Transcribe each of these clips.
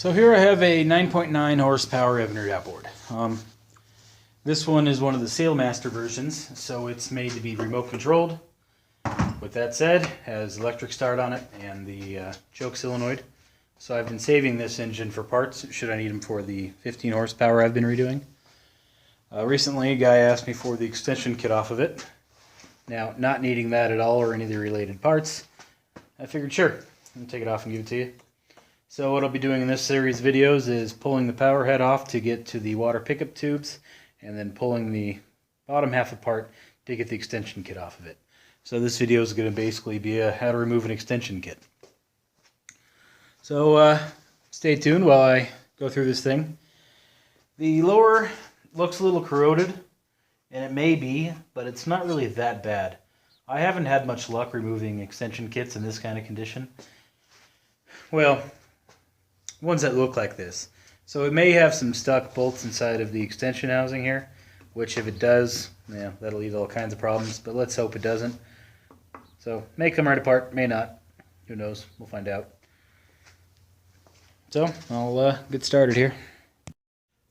So here I have a 9.9 horsepower Evinrude Outboard. This one is one of the Sailmaster versions, so it's made to be remote controlled. With that said, has electric start on it and the choke solenoid. So I've been saving this engine for parts should I need them for the 15 horsepower I've been redoing. Recently a guy asked me for the extension kit off of it. Now, not needing that at all or any of the related parts, I figured sure, I'll take it off and give it to you. So what I'll be doing in this series of videos is pulling the power head off to get to the water pickup tubes, and then pulling the bottom half apart to get the extension kit off of it. So this video is going to basically be a how to remove an extension kit. So stay tuned while I go through this thing. The lower looks a little corroded, and it may be, but it's not really that bad. I haven't had much luck removing extension kits in this kind of condition. Well, ones that look like this. So it may have some stuck bolts inside of the extension housing here, which if it does, yeah, that'll lead to all kinds of problems, but let's hope it doesn't. So may come right apart, may not. Who knows? We'll find out. So I'll get started here.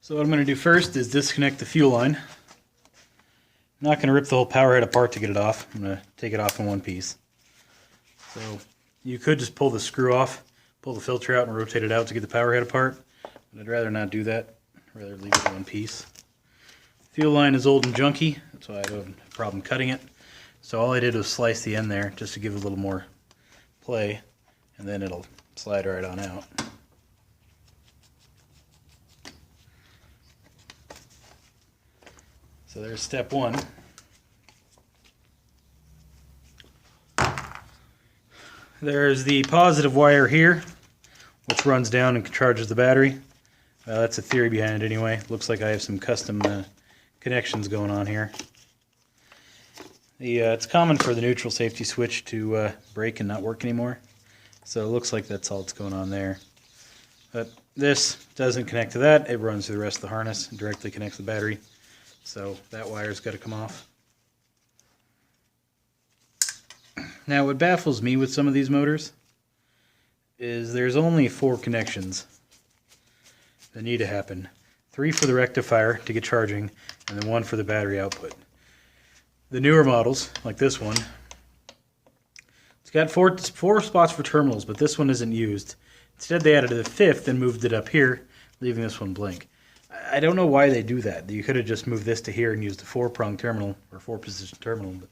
So what I'm going to do first is disconnect the fuel line. I'm not going to rip the whole power head apart to get it off. I'm going to take it off in one piece. So you could just pull the screw off, pull the filter out and rotate it out to get the power head apart, but I'd rather not do that. I'd rather leave it in one piece. Fuel line is old and junky, that's why I don't have a problem cutting it. So all I did was slice the end there just to give it a little more play, and then it'll slide right on out. So there's step one. There's the positive wire here, which runs down and charges the battery. That's the theory behind it anyway. Looks like I have some custom connections going on here. It's common for the neutral safety switch to break and not work anymore. So it looks like that's all that's going on there. But this doesn't connect to that. It runs through the rest of the harness and directly connects the battery. So that wire's got to come off. Now what baffles me with some of these motors is there's only 4 connections that need to happen. 3 for the rectifier to get charging, and then 1 for the battery output. The newer models, like this one, it's got 4 spots for terminals, but this one isn't used. Instead they added a 5th and moved it up here, leaving this one blank. I don't know why they do that. You could have just moved this to here and used a 4-prong terminal, or 4-position terminal, but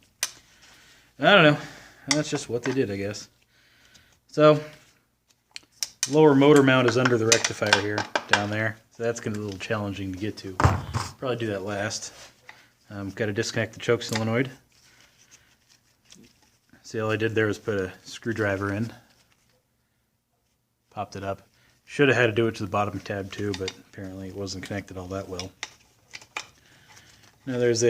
I don't know. That's just what they did, I guess. So, lower motor mount is under the rectifier here, down there. So that's going to be a little challenging to get to. Probably do that last. Got to disconnect the choke solenoid. See, all I did there was put a screwdriver in. Popped it up. Should have had to do it to the bottom tab too, but apparently it wasn't connected all that well. Now there's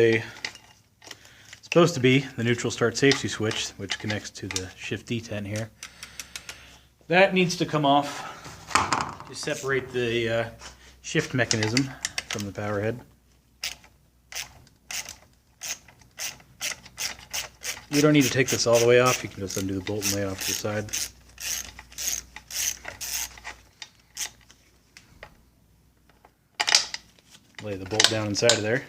supposed to be the neutral start safety switch, which connects to the shift detent here. That needs to come off to separate the shift mechanism from the power head. You don't need to take this all the way off. You can just undo the bolt and lay it off to the side. Lay the bolt down inside of there.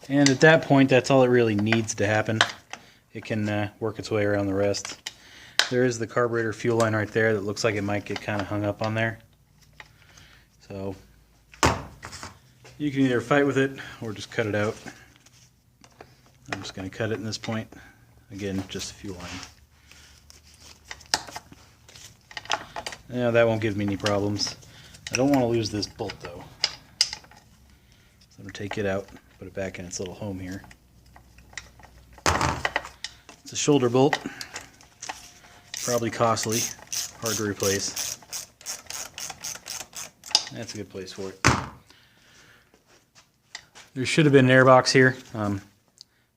And at that point, that's all that really needs to happen. It can work its way around the rest. There is the carburetor fuel line right there that looks like it might get kind of hung up on there. So you can either fight with it or just cut it out. I'm just going to cut it in this point. Again, just a fuel line. Yeah, that won't give me any problems. I don't want to lose this bolt though. So I'm going to take it out, put it back in its little home here. It's a shoulder bolt. Probably costly, hard to replace. That's a good place for it. There should have been an airbox here.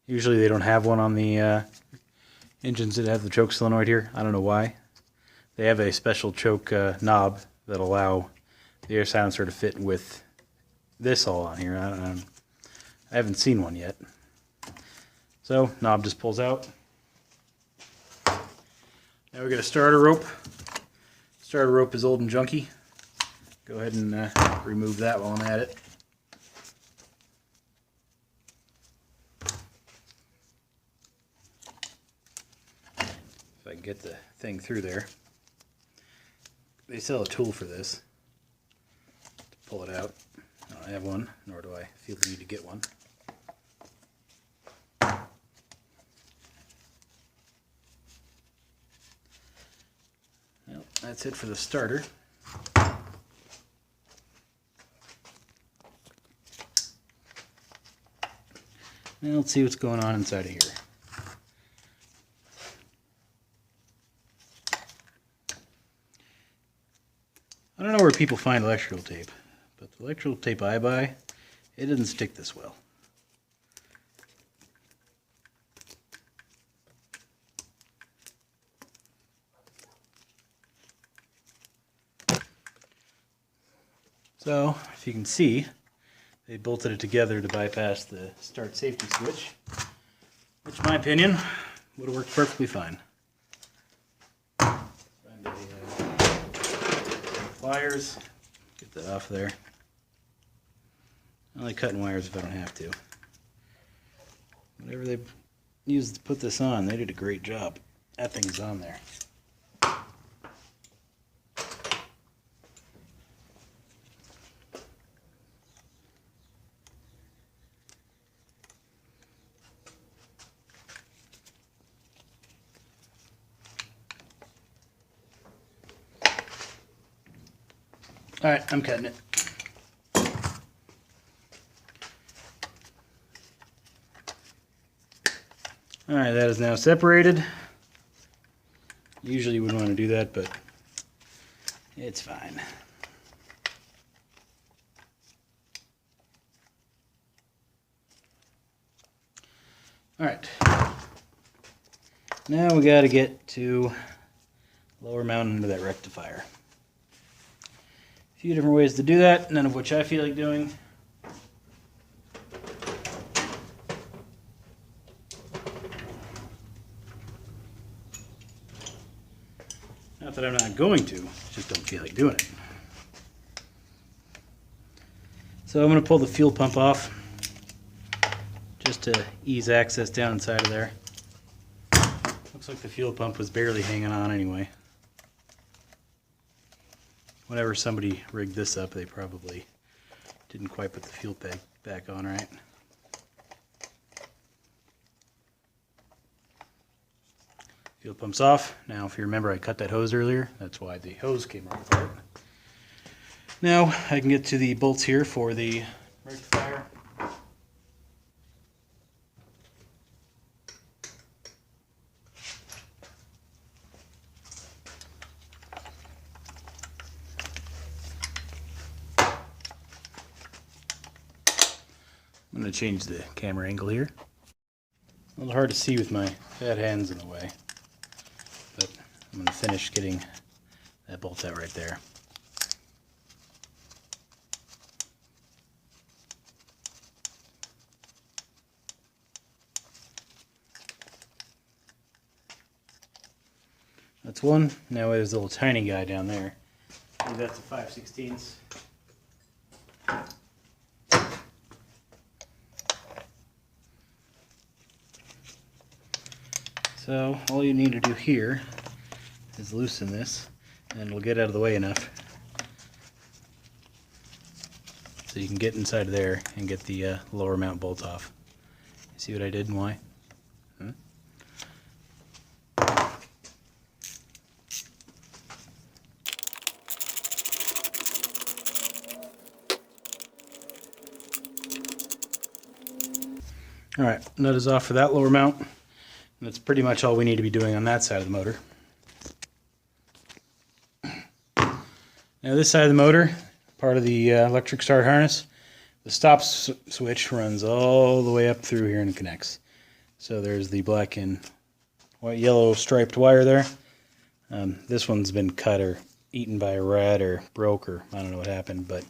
Usually they don't have one on the engines that have the choke solenoid here. I don't know why. They have a special choke knob that allow the air silencer to fit with this all on here. I haven't seen one yet. So knob just pulls out. Now we got a starter rope. Starter rope is old and junky. Go ahead and remove that while I'm at it. If I can get the thing through there. They sell a tool for this to pull it out. I don't have one, nor do I feel the need to get one. Well, that's it for the starter. Now let's see what's going on inside of here. I don't know where people find electrical tape, but the electrical tape I buy, it doesn't stick this well. So, if you can see, they bolted it together to bypass the start safety switch, which in my opinion would have worked perfectly fine. Find pliers, get that off there. I like cutting wires if I don't have to. Whatever they used to put this on, they did a great job. That thing's on there. Alright, I'm cutting it. Alright, that is now separated. Usually you wouldn't want to do that, but it's fine. Alright. Now we got to get to lower mount into that rectifier. A few different ways to do that, none of which I feel like doing. Not that I'm not going to, just don't feel like doing it. So I'm going to pull the fuel pump off just to ease access down inside of there. Looks like the fuel pump was barely hanging on anyway. Whenever somebody rigged this up, they probably didn't quite put the fuel tank back on right. Fuel pump's off. Now, if you remember, I cut that hose earlier. That's why the hose came off apart. Now, I can get to the bolts here for the rectifier. I'm going to change the camera angle here. A little hard to see with my fat hands in the way, but I'm going to finish getting that bolt out right there. That's one. Now there's a little tiny guy down there. I believe that's a 5/16. So all you need to do here is loosen this, and it'll get out of the way enough so you can get inside there and get the lower mount bolt off. You see what I did and why? Alright, nut is off for that lower mount. And that's pretty much all we need to be doing on that side of the motor. Now this side of the motor, part of the electric start harness, the stop switch runs all the way up through here and connects. So there's the black and white yellow striped wire there. This one's been cut or eaten by a rat or broke, or I don't know what happened, but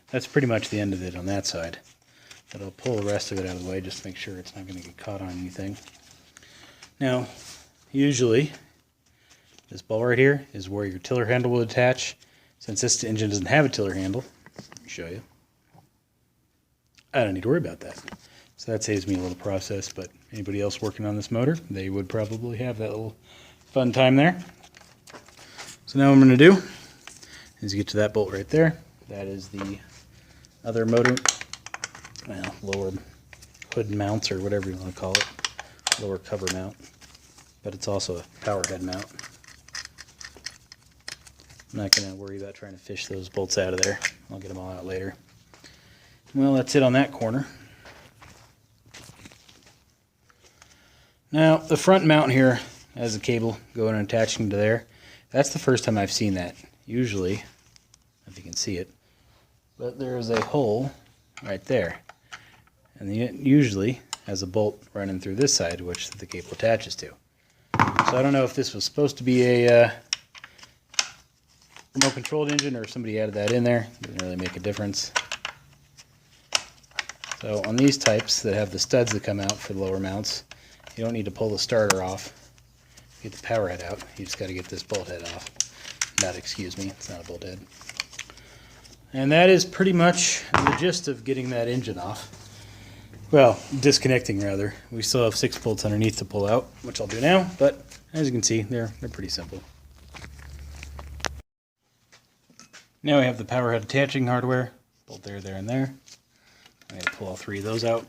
that's pretty much the end of it on that side. But I'll pull the rest of it out of the way just to make sure it's not going to get caught on anything. Now, usually, This bolt right here is where your tiller handle will attach. Since this engine doesn't have a tiller handle, let me show you. I don't need to worry about that. So that saves me a little process, but anybody else working on this motor, they would probably have that little fun time there. So now what I'm going to do is get to that bolt right there. That is the other motor, well, lower hood mounts or whatever you want to call it, lower cover mount, but it's also a power head mount. I'm not going to worry about trying to fish those bolts out of there. I'll get them all out later. Well, that's it on that corner. Now, the front mount here has a cable going and attaching to there. That's the first time I've seen that. Usually, if you can see it, but there's a hole right there. And it usually has a bolt running through this side, which the cable attaches to. So I don't know if this was supposed to be a remote controlled engine or if somebody added that in there. Doesn't really make a difference. So on these types that have the studs that come out for the lower mounts, you don't need to pull the starter off, get the power head out. You just got to get this bolt head off. Excuse me, it's not a bolt head. And that is pretty much the gist of getting that engine off. Well, disconnecting rather. We still have 6 bolts underneath to pull out, which I'll do now, but as you can see, they're pretty simple. Now we have the power head attaching hardware. Bolt there, there, and there. I'm going to pull all 3 of those out.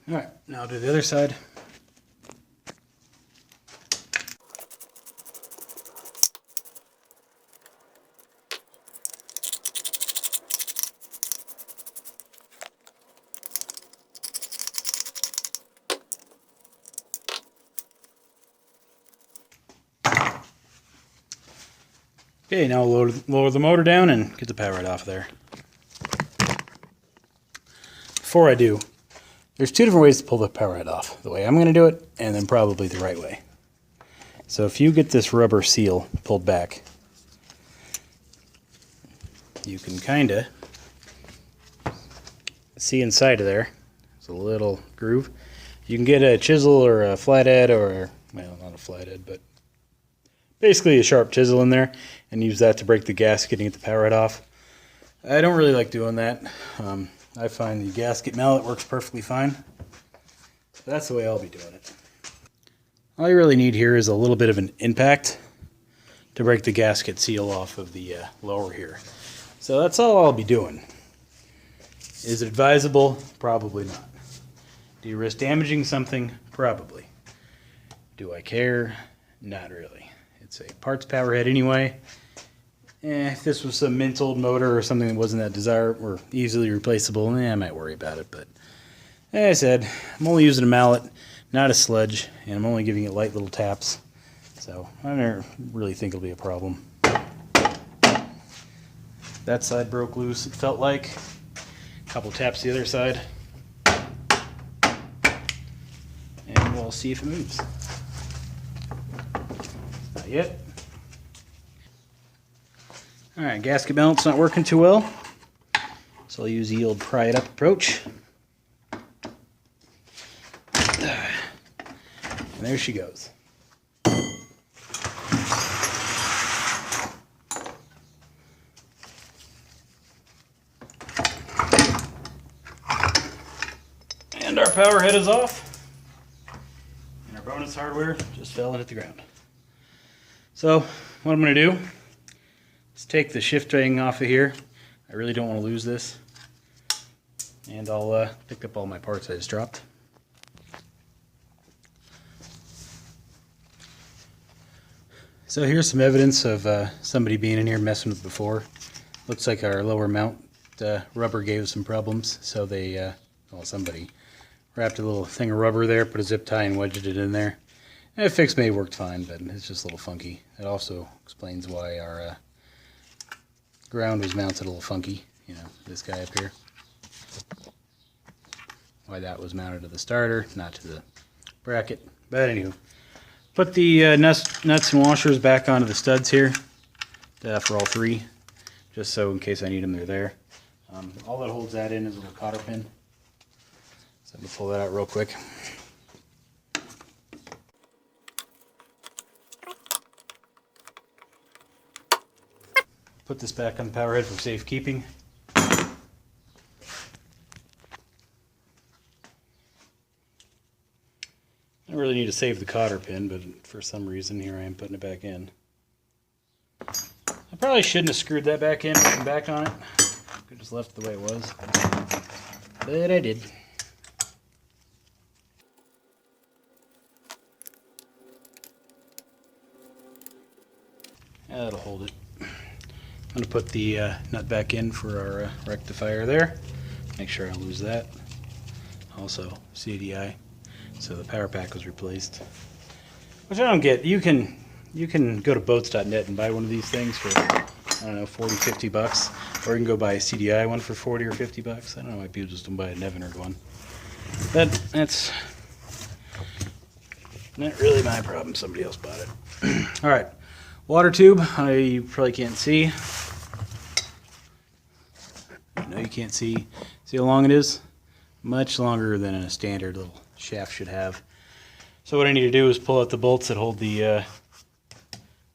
Alright, now I'll do the other side. Okay, now we'll lower the motor down and get the power right off there. Before I do, there's 2 different ways to pull the power head off. The way I'm going to do it, and then probably the right way. So if you get this rubber seal pulled back, you can kind of see inside of there. There's a little groove. You can get a chisel or a flathead or, well, not a flathead, but basically a sharp chisel in there and use that to break the gasket and get the power head off. I don't really like doing that. I find the gasket mallet works perfectly fine. So that's the way I'll be doing it. All you really need here is a little bit of an impact to break the gasket seal off of the lower here. So that's all I'll be doing. Is it advisable? Probably not. Do you risk damaging something? Probably. Do I care? Not really. It's a parts power head anyway. If this was some mint old motor or something that wasn't that desirable or easily replaceable, I might worry about it. But like I said, I'm only using a mallet, not a sludge, and I'm only giving it light little taps. So I don't really think it'll be a problem. That side broke loose, it felt like. A couple taps the other side. And we'll see if it moves. Not yet. Alright, gasket mount's not working too well, so I'll use the old pry it up approach. And there she goes. And our power head is off, and our bonus hardware just fell and hit the ground. So, what I'm going to do, let's take the shifting off of here. I really don't want to lose this. And I'll pick up all my parts I just dropped. So here's some evidence of somebody being in here messing with it before. Looks like our lower mount rubber gave some problems. So they, well, somebody wrapped a little thing of rubber there, put a zip tie and wedged it in there. And it fixed me, worked fine, but it's just a little funky. It also explains why our ground was mounted a little funky, you know, this guy up here. Why that was mounted to the starter, not to the bracket. But anywho, put Put the nuts and washers back onto the studs here for all three, just so in case I need them, they're there. All that holds that in is a little cotter pin. So I'm going to pull that out real quick. Put this back on the power head for safekeeping. I don't really need to save the cotter pin, but for some reason here I am putting it back in. I probably shouldn't have screwed that back in and back on it. Could have just left it the way it was, but I did. That'll hold it. I'm going to put the nut back in for our rectifier there. Make sure I don't lose that. Also CDI. So the power pack was replaced. Which I don't get. You can go to boats.net and buy one of these things for, I don't know, 40, 50 bucks. Or you can go buy a CDI one for 40 or 50 bucks. I don't know why people just don't buy an Evinrude one. But that's not really my problem. Somebody else bought it. Alright. Water tube. You probably can't see. No, you can't see. See how long it is? Much longer than a standard little shaft should have. So what I need to do is pull out the bolts that hold the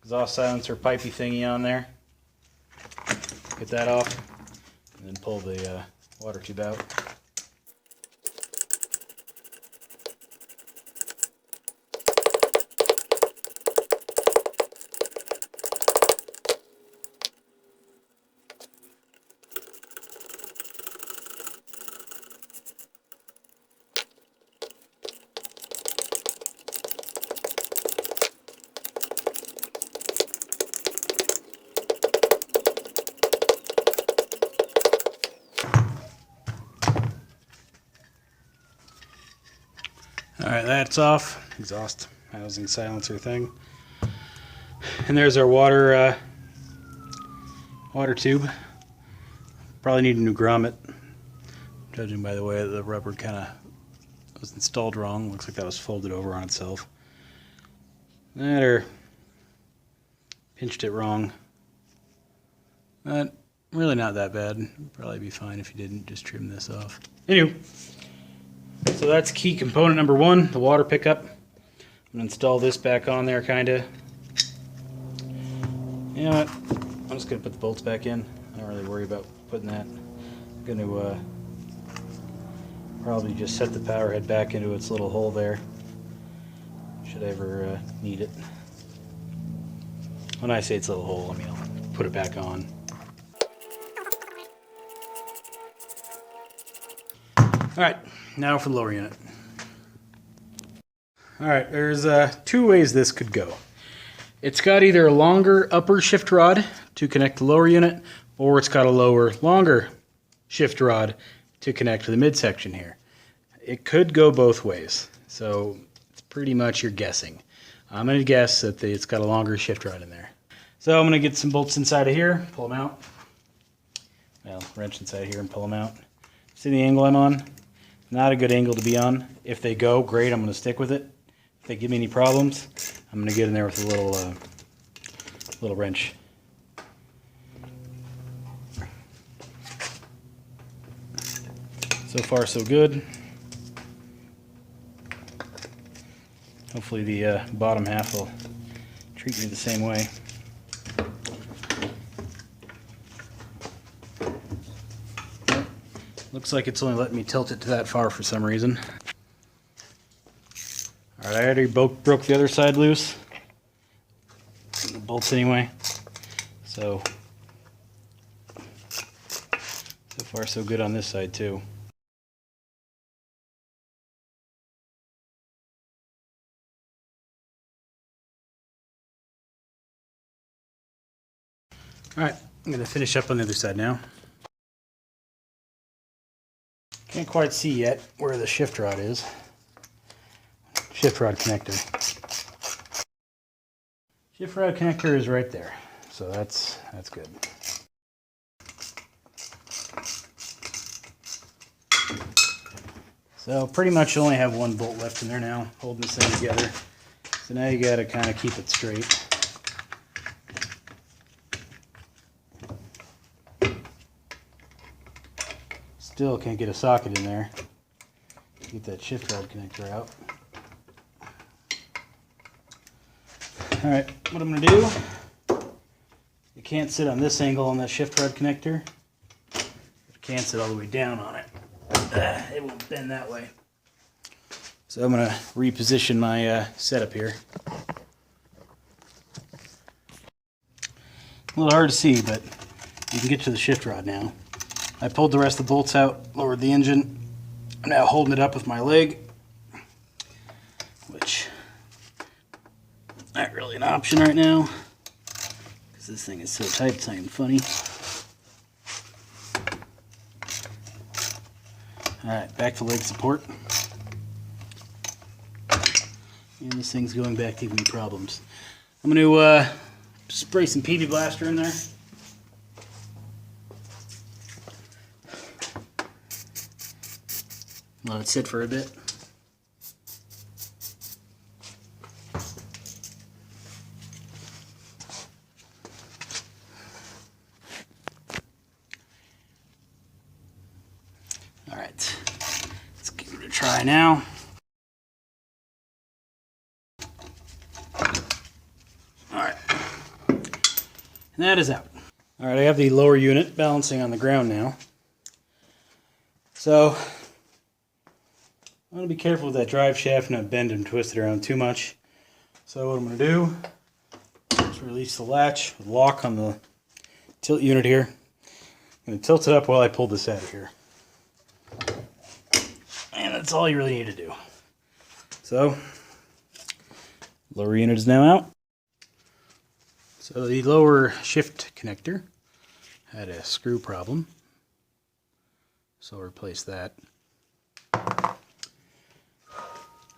exhaust silencer pipey thingy on there. Get that off, and then pull the water tube out. Alright, that's off. Exhaust housing silencer thing. And there's our water tube. Probably need a new grommet. Judging by the way the rubber kind of was installed wrong. Looks like that was folded over on itself. That or pinched it wrong. But really not that bad. Probably be fine if you didn't just trim this off. Anyway. So that's key component number one, the water pickup. I'm going to install this back on there, kind of. You know what? I'm just going to put the bolts back in. I don't really worry about putting that. I'm going to probably just set the power head back into its little hole there, should I ever need it. When I say its little hole, I mean I'll put it back on. Alright, now for the lower unit. Alright, there's two ways this could go. It's got either a longer upper shift rod to connect the lower unit, or it's got a longer shift rod to connect to the midsection here. It could go both ways, so it's pretty much you're guessing. I'm going to guess that it's got a longer shift rod in there. So I'm going to get some bolts inside of here, pull them out. Well, wrench inside here and pull them out. See the angle I'm on? Not a good angle to be on. If they go, great, I'm going to stick with it. If they give me any problems, I'm going to get in there with a little wrench. So far, so good. Hopefully the bottom half will treat me the same way. Looks like it's only letting me tilt it to that far for some reason. Alright, I already broke the other side loose. The bolts anyway. So far so good on this side too. Alright, I'm going to finish up on the other side now. Can't quite see yet where the shift rod is. Shift rod connector. Shift rod connector is right there, so that's good. So pretty much only have one bolt left in there now, holding this thing together. So now you got to kind of keep it straight. Still can't get a socket in there. Get that shift rod connector out. Alright, what I'm going to do, it can't sit on this angle on that shift rod connector. It can't sit all the way down on it. It won't bend that way. So I'm going to reposition my setup here. A little hard to see, but you can get to the shift rod now. I pulled the rest of the bolts out, lowered the engine. I'm now holding it up with my leg, which not really an option right now because this thing is so tight it's not even funny. Alright, back to leg support. And this thing's going back to giving me problems. I'm going to spray some PB Blaster in there. Let it sit for a bit. All right, let's give it a try now. All right, and that is out. All right, I have the lower unit balancing on the ground now. So I want to be careful with that drive shaft, not bend and twist it around too much. So what I'm going to do is release the latch, lock on the tilt unit here. I'm going to tilt it up while I pull this out of here. And that's all you really need to do. So, lower unit is now out. So the lower shift connector had a screw problem. So I'll replace that.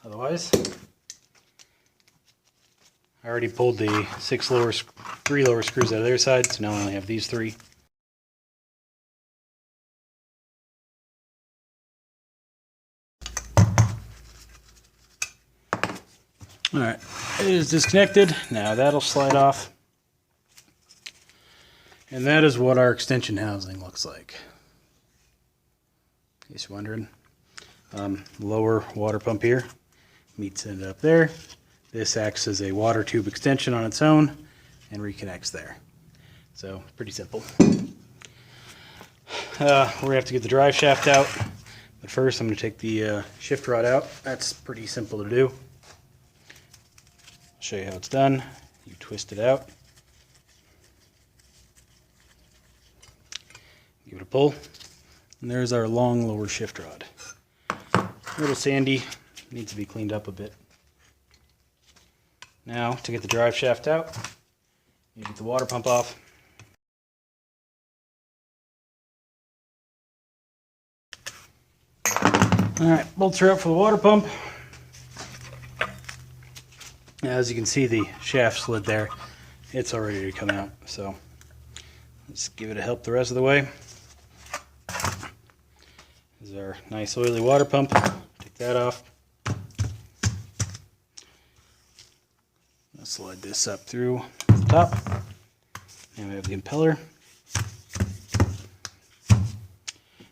Otherwise, I already pulled the three lower screws out of their side, so now I only have these three. Alright, it is disconnected. Now that'll slide off. And that is what our extension housing looks like. In case you're wondering. Lower water pump here. Meets it up there. This acts as a water tube extension on its own and reconnects there. So, pretty simple. We're going to have to get the drive shaft out. But first I'm going to take the shift rod out. That's pretty simple to do. I'll show you how it's done. You twist it out. Give it a pull. And there's our long lower shift rod. A little sandy. Needs to be cleaned up a bit. Now, to get the drive shaft out, you get the water pump off. Alright, bolts are out for the water pump. As you can see, the shaft slid there. It's all ready to come out, so let's give it a help the rest of the way. This is our nice oily water pump. Take that off. Slide this up through the top. And we have the impeller.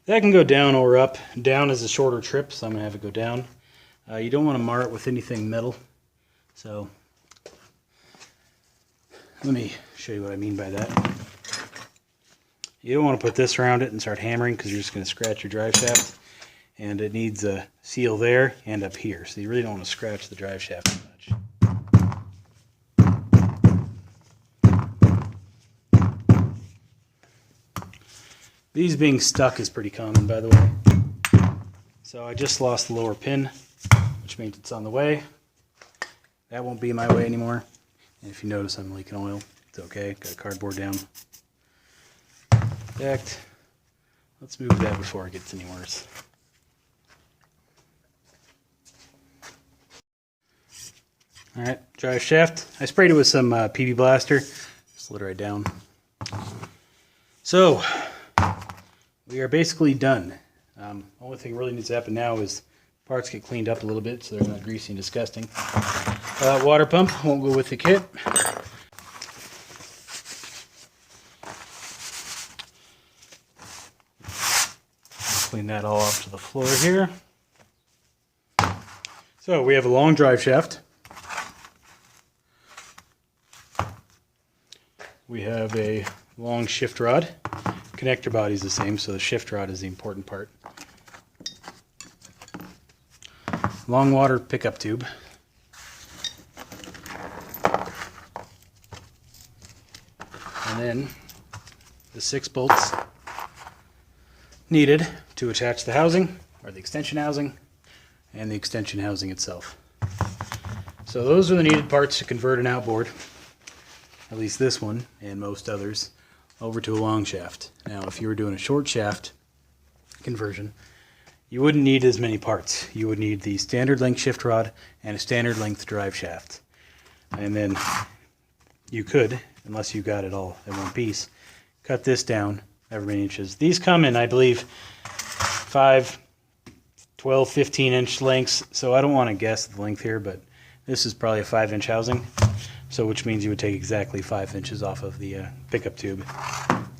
That can go down or up. Down is a shorter trip, so I'm going to have it go down. You don't want to mar it with anything metal. So let me show you what I mean by that. You don't want to put this around it and start hammering because you're just going to scratch your drive shaft. And it needs a seal there and up here. So you really don't want to scratch the drive shaft too much. These being stuck is pretty common, by the way. So I just lost the lower pin, which means it's on the way. That won't be in my way anymore. And if you notice I'm leaking oil, it's okay. Got a cardboard down. Let's move that before it gets any worse. Alright, drive shaft. I sprayed it with some PB Blaster. Slid right down. So, we are basically done. Only thing really needs to happen now is parts get cleaned up a little bit so they're not greasy and disgusting. Water pump won't go with the kit. Clean that all off to the floor here. So we have a long drive shaft. We have a long shift rod. Connector body is the same, so the shift rod is the important part. Long water pickup tube. And then the 6 bolts needed to attach the housing, or the extension housing, and the extension housing itself. So those are the needed parts to convert an outboard, at least this one and most others, over to a long shaft. Now if you were doing a short shaft conversion, you wouldn't need as many parts. You would need the standard length shift rod and a standard length drive shaft. And then you could, unless you got it all in one piece, cut this down every many inches. These come in, I believe, 5, 12, 15-inch lengths, so I don't want to guess the length here, but this is probably a 5-inch housing, so which means you would take exactly 5 inches off of the pickup tube.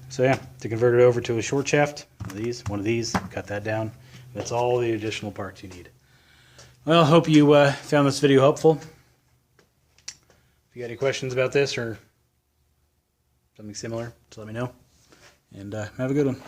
So yeah, to convert it over to a short shaft, one of these, cut that down. That's all the additional parts you need. Well, hope you found this video helpful. If you got any questions about this or something similar, just let me know. And have a good one.